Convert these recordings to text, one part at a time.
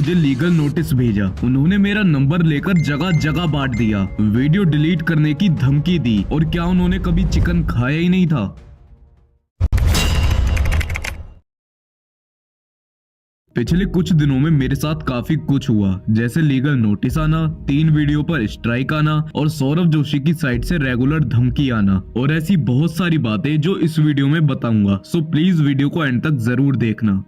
मुझे legal notice भेजा। उन्होंने मेरा नंबर लेकर जगह जगह बांट दिया, वीडियो डिलीट करने की धमकी दी। और क्या उन्होंने कभी चिकन खाया ही नहीं था? पिछले कुछ दिनों में मेरे साथ काफी कुछ हुआ, जैसे लीगल नोटिस आना, 3 वीडियो पर स्ट्राइक आना और सौरभ जोशी की साइड से रेगुलर धमकी आना और ऐसी बहुत सारी बातें जो इस वीडियो में बताऊंगा। सो प्लीज वीडियो को एंड तक जरूर देखना।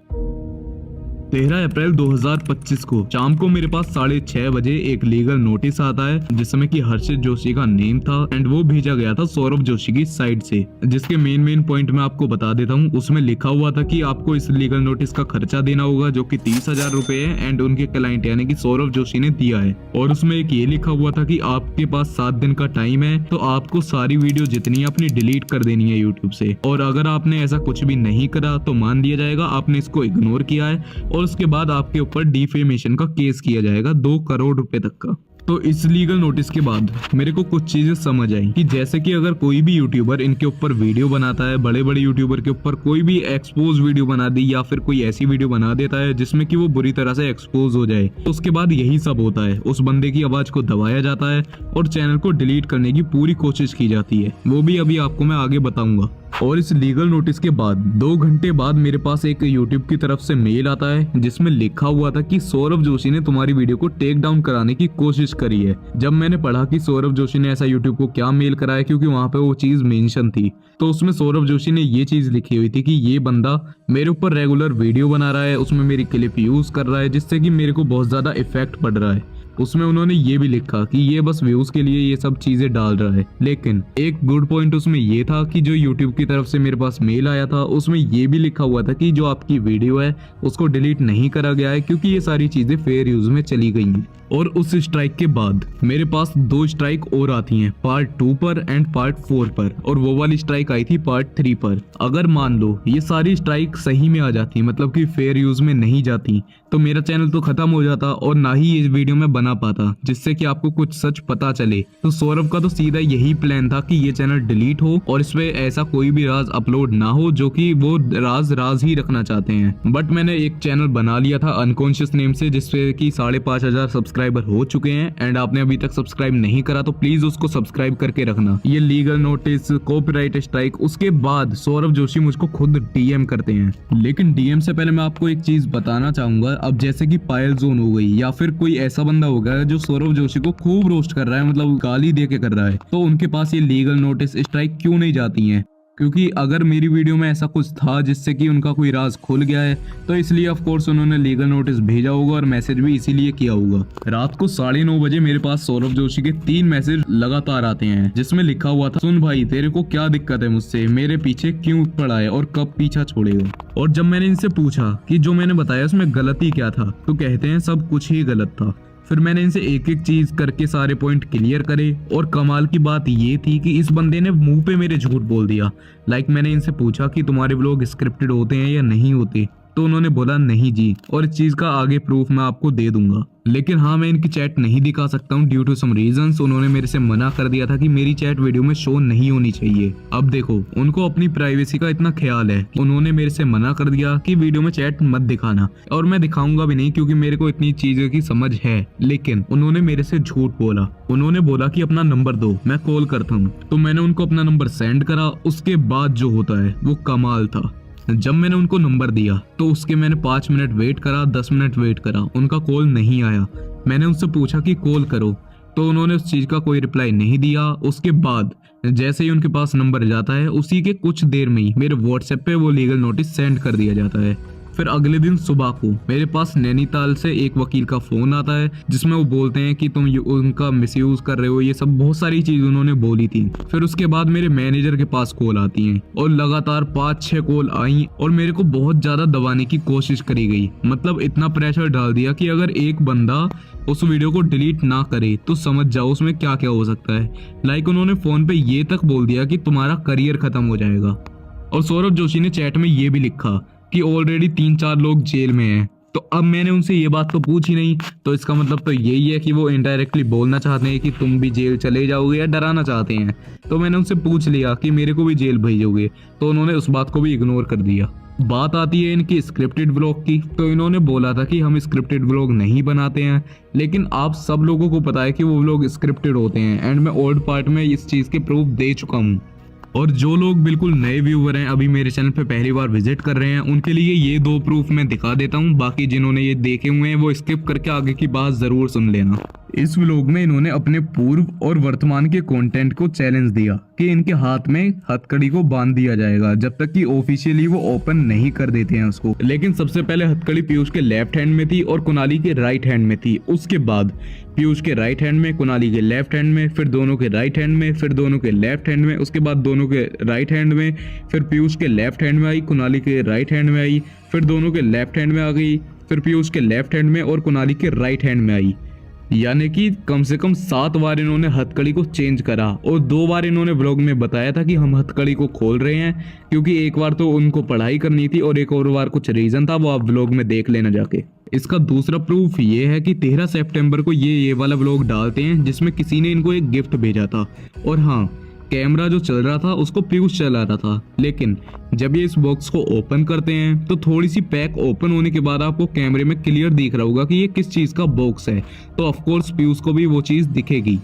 13 अप्रैल 2025 को शाम को मेरे पास 6:30 बजे एक लीगल नोटिस आता है जिसमें कि हर्षित जोशी का नेम था एंड वो भेजा गया था सौरभ जोशी की साइड से, जिसके मेन पॉइंट मैं आपको बता देता हूँ। उसमें लिखा हुआ था कि आपको इस लीगल नोटिस का खर्चा देना होगा जो कि 30,000 रुपए है एंड उनके क्लाइंट यानी कि सौरभ जोशी ने दिया है। और उसमें एक ये लिखा हुआ था कि आपके पास 7 दिन का टाइम है, तो आपको सारी वीडियो जितनी है अपनी डिलीट कर देनी है यूट्यूब से। और अगर आपने ऐसा कुछ भी नहीं करा तो मान लिया जाएगा आपने इसको इग्नोर किया है और उसके बाद आपके ऊपर डिफेमेशन का केस किया जाएगा 2 करोड़ रुपए तक का। तो इस लीगल नोटिस के बाद मेरे को कुछ चीजें समझ आई कि जैसे कि अगर कोई भी यूट्यूबर इनके ऊपर वीडियो बनाता है, बड़े बड़े यूट्यूबर के ऊपर कोई भी एक्सपोज वीडियो बना दी या फिर कोई ऐसी वीडियो बना देता है जिसमें कि वो बुरी तरह से एक्सपोज हो जाए, तो उसके बाद यही सब होता है। उस बंदे की आवाज को दबाया जाता है और चैनल को डिलीट करने की पूरी कोशिश की जाती है, वो भी अभी आपको मैं आगे बताऊंगा। और इस लीगल नोटिस के बाद 2 घंटे बाद मेरे पास एक यूट्यूब की तरफ से मेल आता है जिसमें लिखा हुआ था कि सौरभ जोशी ने तुम्हारी वीडियो को टेक डाउन कराने की कोशिश करी है। जब मैंने पढ़ा कि सौरभ जोशी ने ऐसा यूट्यूब को क्या मेल करा है, क्योंकि वहां पे वो चीज मेंशन थी, तो उसमें सौरभ जोशी ने ये चीज लिखी हुई थी कि ये बंदा मेरे ऊपर रेगुलर वीडियो बना रहा है, उसमें मेरी क्लिप यूज कर रहा है जिससे कि मेरे को बहुत ज्यादा इफेक्ट पड़ रहा है। उसमें उन्होंने ये भी लिखा कि ये बस व्यूज के लिए ये सब चीजें डाल रहा है। लेकिन एक गुड पॉइंट उसमें ये था कि जो यूट्यूब की तरफ से मेरे पास मेल आया था उसमें ये भी लिखा हुआ था कि जो आपकी वीडियो है उसको डिलीट नहीं करा गया है क्योंकि ये सारी चीजें फेयर यूज में चली गई हैं। और उस स्ट्राइक के बाद मेरे पास 2 स्ट्राइक और आती हैं, पार्ट 2 पर एंड पार्ट 4 पर, और वो वाली स्ट्राइक आई थी पार्ट 3 पर। अगर मान लो ये सारी स्ट्राइक सही में आ जाती, मतलब कि फेयर यूज में नहीं जाती, तो मेरा चैनल तो खत्म हो जाता और ना ही इस वीडियो में बना पाता जिससे कि आपको कुछ सच पता चले। तो सौरभ का तो सीधा यही प्लान था कि ये चैनल डिलीट हो और इसमें ऐसा कोई भी राज अपलोड ना हो जो कि वो राज ही रखना चाहते हैं। बट मैंने एक चैनल बना लिया था अनकॉन्शियस नेम से जिसपे कि 5,500 सब्सक्राइबर हो चुके हैं एंड आपने अभी तक सब्सक्राइब नहीं करा तो प्लीज उसको सब्सक्राइब करके रखना। ये लीगल नोटिस, कॉपीराइट स्ट्राइक, उसके बाद सौरभ जोशी मुझको खुद डीएम करते हैं। लेकिन डीएम से पहले मैं आपको एक चीज बताना चाहूंगा। अब जैसे कि पायल जोन हो गई या फिर कोई ऐसा बंदा हो गया जो सौरभ जोशी को खूब रोस्ट कर रहा है, मतलब गाली दे के कर रहा है, तो उनके पास ये लीगल नोटिस स्ट्राइक क्यों नहीं जाती हैं? क्योंकि अगर मेरी वीडियो में ऐसा कुछ था जिससे कि उनका कोई राज खुल गया है तो इसलिए ऑफ कोर्स उन्होंने लीगल नोटिस भेजा होगा और मैसेज भी इसीलिए किया होगा। रात को 9:30 बजे मेरे पास सौरभ जोशी के 3 मैसेज लगातार आते हैं जिसमें लिखा हुआ था, सुन भाई तेरे को क्या दिक्कत है मुझसे, मेरे पीछे क्यों पड़ा है और कब पीछा छोड़ेगा। और जब मैंने इनसे पूछा कि जो मैंने बताया उसमें गलती क्या था, तो कहते हैं सब कुछ ही गलत था। फिर मैंने इनसे एक एक चीज करके सारे पॉइंट क्लियर करे और कमाल की बात ये थी कि इस बंदे ने मुंह पे मेरे झूठ बोल दिया। मैंने इनसे पूछा कि तुम्हारे व्लॉग स्क्रिप्टेड होते हैं या नहीं होते, तो उन्होंने बोला नहीं जी, और इस चीज का आगे प्रूफ मैं आपको दे दूंगा। लेकिन हाँ, मैं इनकी चैट नहीं दिखा सकता हूँ ड्यू टू सम रीजंस। उन्होंने मेरे से मना कर दिया था कि मेरी चैट वीडियो में शो नहीं होनी चाहिए। अब देखो, उनको अपनी प्राइवेसी का इतना ख्याल है, उन्होंने मेरे से मना कर दिया कि वीडियो में चैट मत दिखाना, और मैं दिखाऊंगा भी नहीं क्योंकि मेरे को इतनी चीजों की समझ है। लेकिन उन्होंने मेरे से झूठ बोला। उन्होंने बोला कि अपना नंबर दो, मैं कॉल करता हूँ। तो मैंने उनको अपना नंबर सेंड करा। उसके बाद जो होता है वो कमाल था। जब मैंने उनको नंबर दिया तो उसके मैंने 5 मिनट वेट करा, 10 मिनट वेट करा, उनका कॉल नहीं आया। मैंने उनसे पूछा कि कॉल करो, तो उन्होंने उस चीज का कोई रिप्लाई नहीं दिया। उसके बाद जैसे ही उनके पास नंबर जाता है उसी के कुछ देर में ही मेरे व्हाट्सएप पे वो लीगल नोटिस सेंड कर दिया जाता है। फिर अगले दिन सुबह को मेरे पास नैनीताल से एक वकील का फोन आता है जिसमें वो बोलते हैं कि तुम उनका मिसयूज कर रहे हो, ये सब बहुत सारी चीज उन्होंने बोली थी। फिर उसके बाद मेरे मैनेजर के पास कॉल आती हैं और लगातार 5-6 कॉल आई और मेरे को बहुत ज्यादा दबाने की कोशिश करी गई। मतलब इतना प्रेशर डाल दिया कि अगर एक बंदा उस वीडियो को डिलीट ना करे तो समझ जाओ उसमें क्या क्या हो सकता है। उन्होंने फोन पे ये तक बोल दिया कि तुम्हारा करियर खत्म हो जाएगा। और सौरभ जोशी ने चैट में ये भी लिखा कि ऑलरेडी 3-4 लोग जेल में हैं। तो अब मैंने उनसे ये बात तो पूछी नहीं, तो इसका मतलब तो यही है कि वो इनडायरेक्टली बोलना चाहते हैं कि तुम भी जेल चले जाओगे या डराना चाहते हैं। तो मैंने उनसे पूछ लिया कि मेरे को भी जेल भेजोगे, तो उन्होंने उस बात को भी इग्नोर कर दिया। बात आती है इनकी स्क्रिप्टेड व्लॉग की, तो इन्होंने बोला था कि हम स्क्रिप्टेड व्लॉग नहीं बनाते हैं, लेकिन आप सब लोगों को पता है कि वो व्लॉग स्क्रिप्टेड होते हैं एंड मैं ओल्ड पार्ट में इस चीज़ के प्रूफ दे चुका हूँ। और जो लोग बिल्कुल नए व्यूवर हैं, अभी मेरे चैनल पे पहली बार विजिट कर रहे हैं, उनके लिए ये 2 प्रूफ मैं दिखा देता हूँ। बाकी जिन्होंने ये देखे हुए हैं वो स्किप करके आगे की बात जरूर सुन लेना। इस व्लॉग में इन्होंने अपने पूर्व और वर्तमान के कंटेंट को चैलेंज दिया कि इनके हाथ में हथकड़ी को बांध दिया जाएगा जब तक कि ऑफिशियली वो ओपन नहीं कर देते हैं उसको। लेकिन सबसे पहले हथकड़ी पीयूष के लेफ्ट हैंड में थी और कुणाली के राइट हैंड में थी। उसके बाद पीयूष के राइट हैंड में, कुणाली के लेफ्ट हैंड में, फिर दोनों के राइट हैंड में, फिर दोनों के लेफ्ट हैंड में, उसके बाद दोनों के राइट हैंड में, फिर पीयूष के लेफ्ट हैंड में आई, कुणाली के राइट हैंड में आई, फिर दोनों के लेफ्ट हैंड में आ गई, फिर पीयूष के लेफ्ट हैंड में और कुणाली के राइट हैंड में आई। यानी कि कम से कम 7 बार इन्होंने हथकड़ी को चेंज करा और 2 बार इन्होंने व्लॉग में बताया था कि हम हथकड़ी को खोल रहे हैं, क्योंकि एक बार तो उनको पढ़ाई करनी थी और एक और बार कुछ रीजन था, वो आप व्लॉग में देख लेना जाके। इसका दूसरा प्रूफ ये है कि 13 सितंबर को ये वाला व्लॉग डालते हैं जिसमें किसी ने इनको एक गिफ्ट भेजा था। और हाँ, कैमरा जो चल रहा था उसको पीयूष चला रहा था, लेकिन जब ये इस बॉक्स को ओपन करते हैं तो थोड़ी सी पैक ओपन होने के बाद आपको कैमरे में क्लियर दिख रहा होगा कि ये किस चीज का बॉक्स है, तो ऑफ कोर्स पीयूष को भी वो चीज दिखेगी,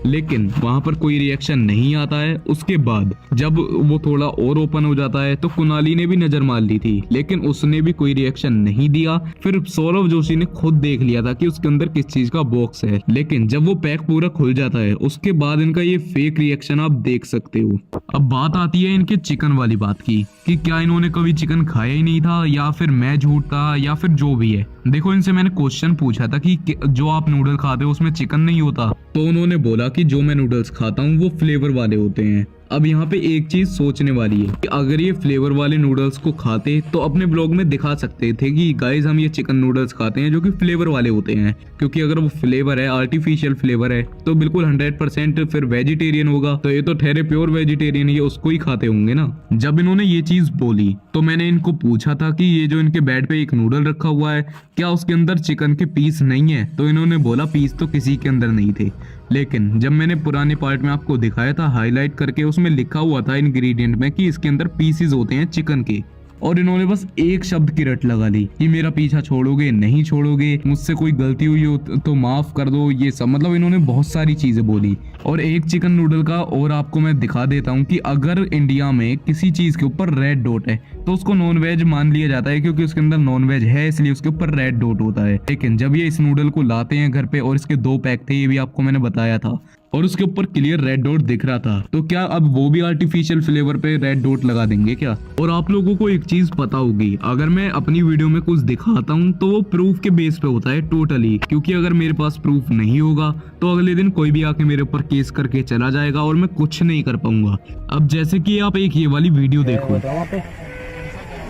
लेकिन वहां पर कोई रिएक्शन नहीं आता है। उसके बाद जब वो थोड़ा और ओपन हो जाता है तो कुणाली ने भी नजर मार ली थी, लेकिन उसने भी कोई रिएक्शन नहीं दिया। फिर सौरभ जोशी ने खुद देख लिया था कि उसके अंदर किस चीज का बॉक्स है, लेकिन जब वो पैक पूरा खुल जाता है उसके बाद इनका ये फेक रिएक्शन आप देख सकते हो। अब बात आती है इनके चिकन वाली बात की कि क्या इन्होंने कभी चिकन खाया ही नहीं था या फिर मैं झूठ था या फिर जो भी है। देखो, इनसे मैंने क्वेश्चन पूछा था कि जो आप नूडल खाते हो उसमें चिकन नहीं होता, तो उन्होंने बोला कि जो मैं नूडल्स खाता हूँ वो फ्लेवर वाले होते हैं। अब यहाँ पे एक चीज सोचने वाली है कि अगर ये फ्लेवर वाले नूडल्स को खाते तो अपने ब्लॉग में दिखा सकते थे कि गाइस हम ये चिकन नूडल्स खाते हैं जो कि फ्लेवर वाले होते हैं, क्योंकि अगर वो फ्लेवर है, आर्टिफिशियल फ्लेवर है, तो बिल्कुल 100% फिर वेजिटेरियन होगा, तो ये तो ठहरे प्योर वेजिटेरियन, ये उसको ही खाते होंगे ना। जब इन्होंने ये चीज बोली तो मैंने इनको पूछा था कि ये जो इनके बेड पे एक नूडल रखा हुआ है क्या उसके अंदर चिकन के पीस नहीं है, तो इन्होंने बोला पीस तो किसी के अंदर नहीं थे। लेकिन जब मैंने पुराने पार्ट में आपको दिखाया था हाईलाइट करके, उसमें लिखा हुआ था इंग्रेडिएंट में कि इसके अंदर पीसेस होते हैं चिकन के, और इन्होंने बस एक शब्द की रट लगा ली कि मेरा पीछा छोड़ोगे नहीं छोड़ोगे, मुझसे कोई गलती हुई हो तो माफ कर दो, ये सब मतलब इन्होंने बहुत सारी चीजें बोली। और एक चिकन नूडल का और आपको मैं दिखा देता हूँ कि अगर इंडिया में किसी चीज के ऊपर रेड डॉट है तो उसको नॉन वेज मान लिया जाता है, क्योंकि उसके अंदर नॉन वेज है इसलिए उसके ऊपर रेड डॉट होता है। लेकिन जब ये इस नूडल को लाते हैं घर पे और इसके 2 पैक थे, ये भी आपको मैंने बताया था, और उसके ऊपर क्लियर रेड डॉट दिख रहा था, तो क्या अब वो भी आर्टिफिशियल फ्लेवर पे रेड डॉट लगा देंगे क्या? और आप लोगों को एक चीज पता होगी, अगर मैं अपनी वीडियो में कुछ दिखाता हूँ तो वो प्रूफ के बेस पे होता है टोटली, क्योंकि अगर मेरे पास प्रूफ नहीं होगा तो अगले दिन कोई भी आके मेरे ऊपर केस करके चला जाएगा और मैं कुछ नहीं कर पाऊंगा। अब जैसे कि आप एक ये वाली वीडियो देखो,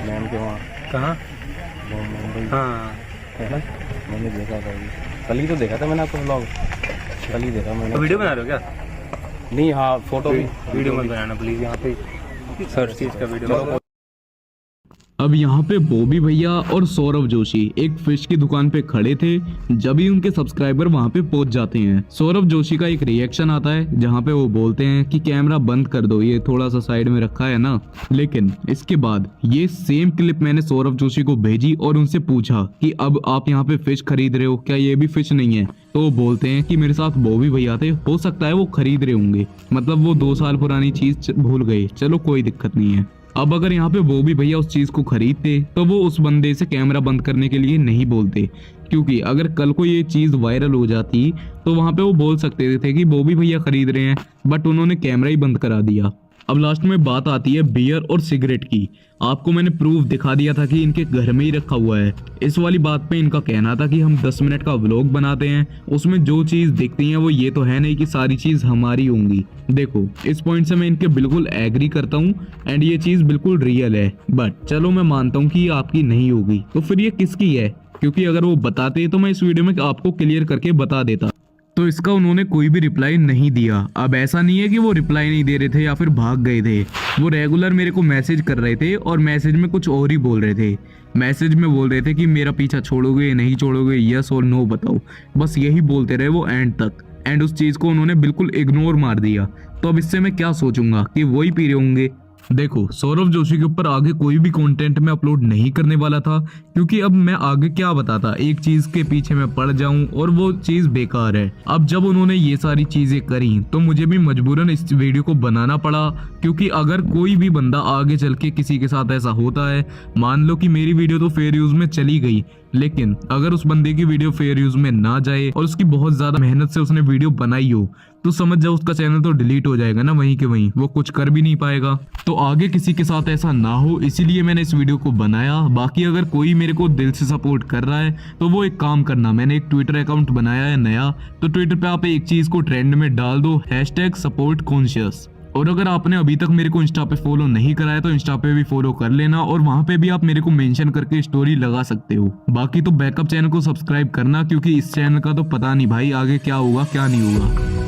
मैम के वहाँ कहाँ हाँ मैंने देखा था, कल ही तो देखा था मैंने आपका ब्लॉग, कल ही देखा मैंने। वीडियो बना रहे हो क्या? नहीं, हाँ फोटो भी, वीडियो मत बनाना प्लीज़, यहाँ पे सर्च चीज़ का वीडियो। अब यहाँ पे बॉबी भैया और सौरभ जोशी एक फिश की दुकान पे खड़े थे, जब ही उनके सब्सक्राइबर वहाँ पे पहुंच जाते हैं। सौरभ जोशी का एक रिएक्शन आता है जहाँ पे वो बोलते हैं कि कैमरा बंद कर दो, ये थोड़ा सा साइड में रखा है ना। लेकिन इसके बाद ये सेम क्लिप मैंने सौरभ जोशी को भेजी और उनसे पूछा कि अब आप यहाँ पे फिश खरीद रहे हो, क्या ये भी फिश नहीं है? तो वो बोलते हैं कि मेरे साथ बॉबी भैया थे, हो सकता है वो खरीद रहे होंगे, मतलब वो 2 साल पुरानी चीज भूल गए, चलो कोई दिक्कत नहीं है। अब अगर यहाँ पे बॉबी भैया उस चीज को खरीदते तो वो उस बंदे से कैमरा बंद करने के लिए नहीं बोलते, क्योंकि अगर कल को ये चीज वायरल हो जाती तो वहां पे वो बोल सकते थे कि बॉबी भैया खरीद रहे हैं, बट उन्होंने कैमरा ही बंद करा दिया। अब लास्ट में बात आती है बियर और सिगरेट की। आपको मैंने प्रूफ दिखा दिया था कि इनके घर में ही रखा हुआ है। इस वाली बात पे इनका कहना था कि हम 10 मिनट का व्लॉग बनाते हैं, उसमें जो चीज दिखती है वो ये तो है नहीं कि सारी चीज हमारी होंगी। देखो, इस पॉइंट से मैं इनके बिल्कुल एग्री करता हूँ एंड ये चीज बिल्कुल रियल है, बट चलो मैं मानता हूँ कि ये आपकी नहीं होगी, तो फिर ये किसकी है? क्योंकि अगर वो बताते तो मैं इस वीडियो में आपको क्लियर करके बता देता। तो इसका उन्होंने कोई भी रिप्लाई नहीं दिया। अब ऐसा नहीं है कि वो रिप्लाई नहीं दे रहे थे या फिर भाग गए थे, वो रेगुलर मेरे को मैसेज कर रहे थे और मैसेज में कुछ और ही बोल रहे थे। मैसेज में बोल रहे थे कि मेरा पीछा छोड़ोगे नहीं छोड़ोगे, यस और नो बताओ, बस यही बोलते रहे वो एंड तक। एंड उस चीज को उन्होंने बिल्कुल इग्नोर मार दिया। तो अब इससे मैं क्या सोचूंगा कि वही पी रहे होंगे। देखो, सौरभ जोशी के ऊपर आगे कोई भी कंटेंट मैं अपलोड नहीं करने वाला था, क्योंकि अब मैं आगे क्या बताता, एक चीज के पीछे मैं पड़ जाऊं और वो चीज बेकार है। अब जब उन्होंने ये सारी चीजें करी तो मुझे भी मजबूरन इस वीडियो को बनाना पड़ा, क्योंकि अगर कोई भी बंदा आगे चल के किसी के साथ ऐसा होता है, मान लो कि मेरी वीडियो तो फेयर यूज में चली गई, लेकिन अगर उस बंदे की वीडियो फेयर यूज में ना जाए और उसकी बहुत ज्यादा मेहनत से उसने वीडियो बनाई हो, तो समझ जाओ उसका चैनल तो डिलीट हो जाएगा ना, वहीं के वहीं, वो कुछ कर भी नहीं पाएगा। तो आगे किसी के साथ ऐसा ना हो, इसीलिए मैंने इस वीडियो को बनाया। बाकी अगर कोई मेरे को दिल से सपोर्ट कर रहा है तो वो एक काम करना, मैंने एक ट्विटर अकाउंट बनाया है नया, तो ट्विटर पे आप एक चीज को ट्रेंड में डाल दो, #SupportConscious। और अगर आपने अभी तक मेरे को इंस्टा पे फॉलो नहीं करा है तो इंस्टा पे भी फॉलो कर लेना, और वहां पे भी आप मेरे को मेंशन करके स्टोरी लगा सकते हो। बाकी तो बैकअप चैनल को सब्सक्राइब करना, क्योंकि इस चैनल का तो पता नहीं भाई आगे क्या होगा क्या नहीं होगा।